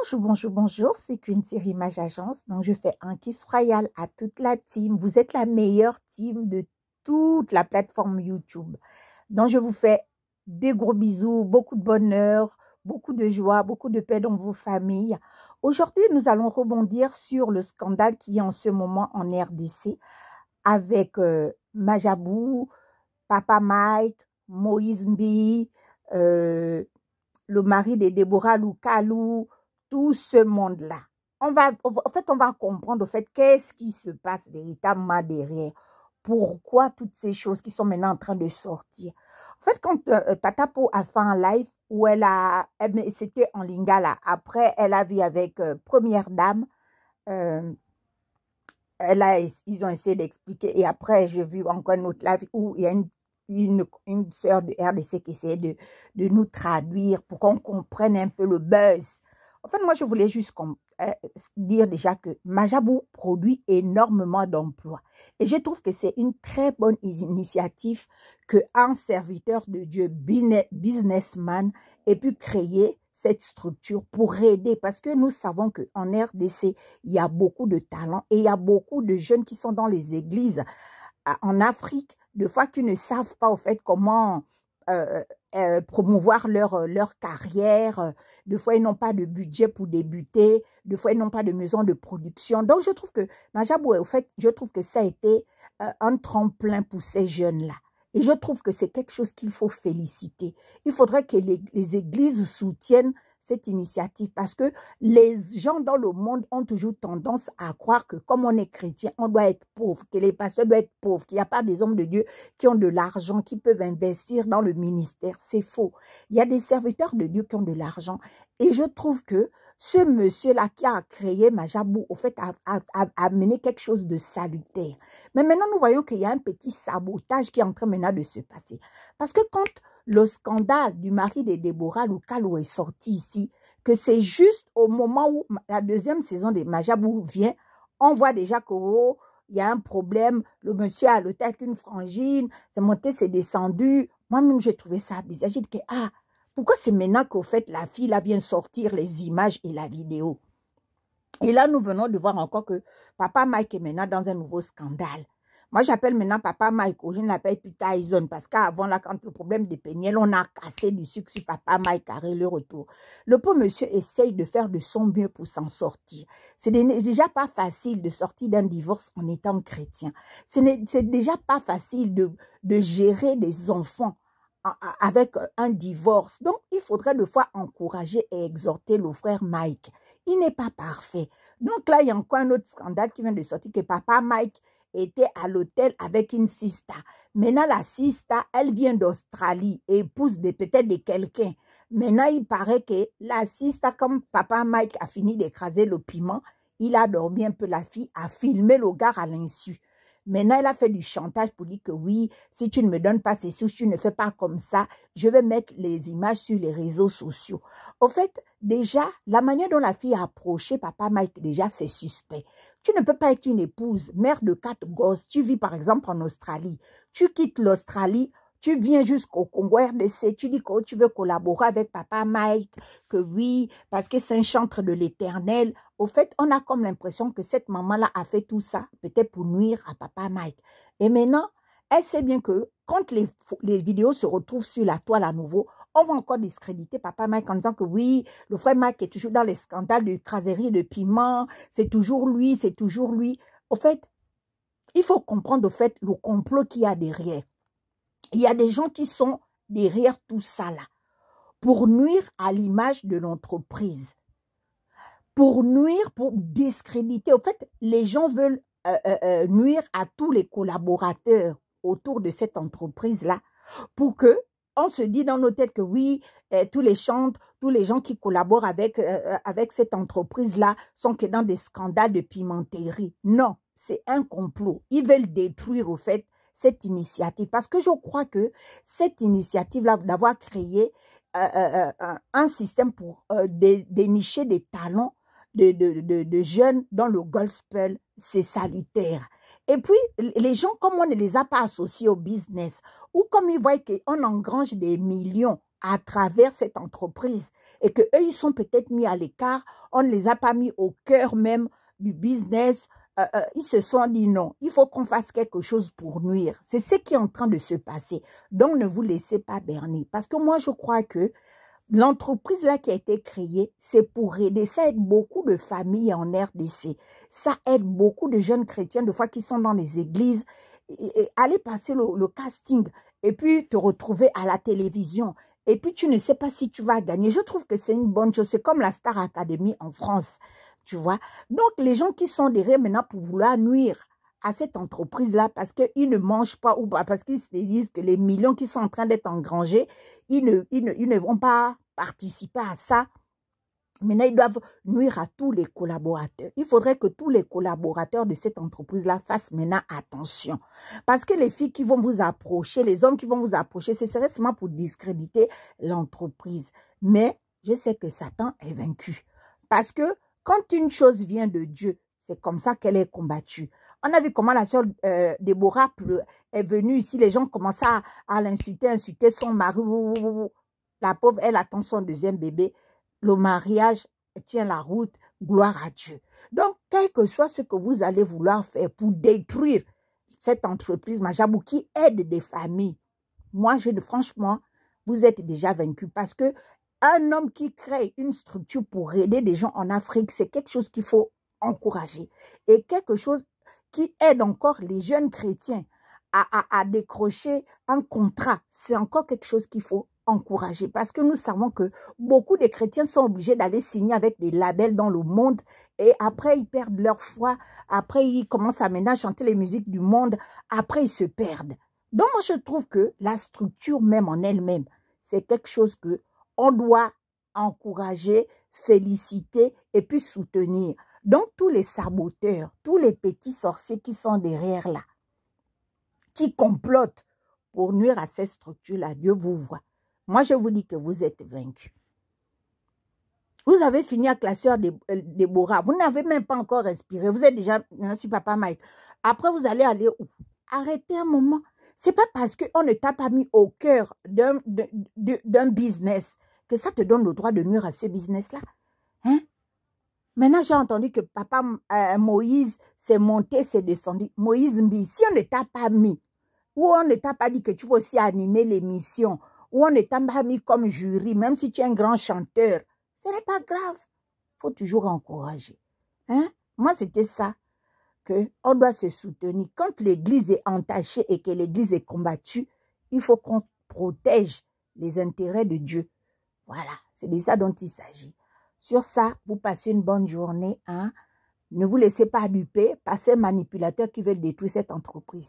Bonjour, bonjour, bonjour, c'est Quincy Image Agence. Donc, je fais un kiss royal à toute la team. Vous êtes la meilleure team de toute la plateforme YouTube. Donc, je vous fais des gros bisous, beaucoup de bonheur, beaucoup de joie, beaucoup de paix dans vos familles. Aujourd'hui, nous allons rebondir sur le scandale qui est en ce moment en RDC avec Majabou, Papa Mike, Moïse Mbi, le mari de Deborah Loukalou, tout ce monde-là. En fait, on va comprendre au fait qu'est-ce qui se passe véritablement derrière. Pourquoi toutes ces choses qui sont maintenant en train de sortir. En fait, quand Tata Po a fait un live où c'était en Lingala, après elle a vu avec Première Dame, euh, ils ont essayé d'expliquer, et après j'ai vu encore une autre live où il y a une sœur de RDC qui essayait de nous traduire pour qu'on comprenne un peu le buzz. En fait, moi, je voulais juste dire déjà que Majabou produit énormément d'emplois. Et je trouve que c'est une très bonne initiative qu'un serviteur de Dieu, businessman, ait pu créer cette structure pour aider. Parce que nous savons qu'en RDC, il y a beaucoup de talents et il y a beaucoup de jeunes qui sont dans les églises en Afrique, de fois qui ne savent pas au fait comment promouvoir leur carrière, de fois ils n'ont pas de budget pour débuter, de fois ils n'ont pas de maison de production. Donc je trouve que Majabou, au fait, je trouve que ça a été un tremplin pour ces jeunes-là. Et je trouve que c'est quelque chose qu'il faut féliciter. Il faudrait que les églises soutiennent cette initiative parce que les gens dans le monde ont toujours tendance à croire que comme on est chrétien, on doit être pauvre, que les pasteurs doivent être pauvres, qu'il n'y a pas des hommes de Dieu qui ont de l'argent, qui peuvent investir dans le ministère. C'est faux. Il y a des serviteurs de Dieu qui ont de l'argent. Et je trouve que ce monsieur-là qui a créé Majabou, au fait, a mené quelque chose de salutaire. Mais maintenant, nous voyons qu'il y a un petit sabotage qui est en train maintenant de se passer. Parce que quand le scandale du mari de Deborah Loukalou est sorti ici, que c'est juste au moment où la deuxième saison de Majabou vient, on voit déjà qu'il y a un problème, le monsieur a l'hôtel avec une frangine, c'est monté, c'est descendu. Moi-même, j'ai trouvé ça bizarre. J'ai dit que, pourquoi c'est maintenant qu'au fait, la fille là vient sortir les images et la vidéo? Et là, nous venons de voir encore que Papa Mike est maintenant dans un nouveau scandale. Moi, j'appelle maintenant Papa Mike, je ne l'appelle plus Tyson, parce qu'avant, là, quand le problème des péniels, on a cassé du sucre sur Papa Mike, carré le retour. Le pauvre monsieur essaye de faire de son mieux pour s'en sortir. C'est déjà pas facile de sortir d'un divorce en étant chrétien. C'est déjà pas facile de gérer des enfants avec un divorce. Donc, il faudrait de fois encourager et exhorter le frère Mike. Il n'est pas parfait. Donc là, il y a encore un autre scandale qui vient de sortir, que Papa Mike était à l'hôtel avec une sista. Maintenant, la sista, elle vient d'Australie et épouse peut-être de quelqu'un. Maintenant, il paraît que la sista, comme Papa Mike a fini d'écraser le piment, il a dormi un peu, la fille a filmé le gars à l'insu. Maintenant, elle a fait du chantage pour dire que oui, si tu ne me donnes pas ceci, si tu ne fais pas comme ça, je vais mettre les images sur les réseaux sociaux. Au fait, déjà, la manière dont la fille a approché Papa Mike, déjà, c'est suspect. Tu ne peux pas être une épouse, mère de 4 gosses. Tu vis par exemple en Australie. Tu quittes l'Australie, tu viens jusqu'au Congo RDC. Tu dis que tu veux collaborer avec Papa Mike, que oui, parce que c'est un chantre de l'Éternel. Au fait, on a comme l'impression que cette maman-là a fait tout ça, peut-être pour nuire à Papa Mike. Et maintenant, elle sait bien que quand les vidéos se retrouvent sur la toile à nouveau, on va encore discréditer Papa Mike en disant que oui, le frère Mike est toujours dans les scandales de craserie de piment, c'est toujours lui, c'est toujours lui. Au fait, il faut comprendre au fait le complot qu'il y a derrière. Il y a des gens qui sont derrière tout ça là, pour nuire à l'image de l'entreprise, pour nuire, pour discréditer. Au fait, les gens veulent nuire à tous les collaborateurs autour de cette entreprise-là, pour que on se dit dans nos têtes que oui, tous les chantres, tous les gens qui collaborent avec cette entreprise-là sont que dans des scandales de pimenterie. Non, c'est un complot. Ils veulent détruire au fait cette initiative. Parce que je crois que cette initiative-là, d'avoir créé un système pour dénicher des talents de jeunes dans le gospel, c'est salutaire. Et puis, les gens, comme on ne les a pas associés au business, ou comme ils voient qu'on engrange des millions à travers cette entreprise, et qu'eux, ils sont peut-être mis à l'écart, on ne les a pas mis au cœur même du business, ils se sont dit non, il faut qu'on fasse quelque chose pour nuire. C'est ce qui est en train de se passer. Donc, ne vous laissez pas berner. Parce que moi, je crois que l'entreprise là qui a été créée, c'est pour aider. Ça aide beaucoup de familles en RDC. Ça aide beaucoup de jeunes chrétiens, de fois qui sont dans les églises, et aller passer le casting et puis te retrouver à la télévision. Et puis, tu ne sais pas si tu vas gagner. Je trouve que c'est une bonne chose. C'est comme la Star Academy en France. Tu vois? Donc, les gens qui sont derrière maintenant pour vouloir nuire à cette entreprise-là parce qu'ils ne mangent pas ou parce qu'ils se disent que les millions qui sont en train d'être engrangés, ils ne vont pas participer à ça. Maintenant, ils doivent nuire à tous les collaborateurs. Il faudrait que tous les collaborateurs de cette entreprise-là fassent maintenant attention. Parce que les filles qui vont vous approcher, les hommes qui vont vous approcher, ce serait seulement pour discréditer l'entreprise. Mais je sais que Satan est vaincu. Parce que quand une chose vient de Dieu, c'est comme ça qu'elle est combattue. On a vu comment la sœur Déborah est venue ici. Les gens commençaient à l'insulter, insulter son mari. La pauvre, elle attend son deuxième bébé. Le mariage tient la route. Gloire à Dieu. Donc, quel que soit ce que vous allez vouloir faire pour détruire cette entreprise Majabou qui aide des familles, moi, franchement, vous êtes déjà vaincu parce que un homme qui crée une structure pour aider des gens en Afrique, c'est quelque chose qu'il faut encourager. Et quelque chose qui aide encore les jeunes chrétiens à décrocher un contrat, c'est encore quelque chose qu'il faut encourager. Parce que nous savons que beaucoup de chrétiens sont obligés d'aller signer avec des labels dans le monde et après ils perdent leur foi, après ils commencent à maintenant chanter les musiques du monde, après ils se perdent. Donc moi je trouve que la structure même en elle-même, c'est quelque chose que on doit encourager, féliciter et puis soutenir. Donc, tous les saboteurs, tous les petits sorciers qui sont derrière là, qui complotent pour nuire à cette structure-là, Dieu vous voit. Moi, je vous dis que vous êtes vaincus. Vous avez fini avec la sœur Déborah. Vous n'avez même pas encore respiré. Vous êtes déjà, merci papa Mike. Après, vous allez aller où? Arrêtez un moment. C'est pas parce qu'on ne t'a pas mis au cœur d'un business que ça te donne le droit de nuire à ce business-là. Hein? Maintenant, j'ai entendu que papa Moïse s'est monté, s'est descendu. Moïse Mbi, si on ne t'a pas mis, ou on ne t'a pas dit que tu vas aussi animer l'émission, ou on ne t'a pas mis comme jury, même si tu es un grand chanteur, ce n'est pas grave. Il faut toujours encourager. Hein? Moi, c'était ça. On doit se soutenir. Quand l'église est entachée et que l'église est combattue, il faut qu'on protège les intérêts de Dieu. Voilà, c'est de ça dont il s'agit. Sur ça, vous passez une bonne journée. Hein? Ne vous laissez pas duper par ces manipulateurs qui veulent détruire cette entreprise.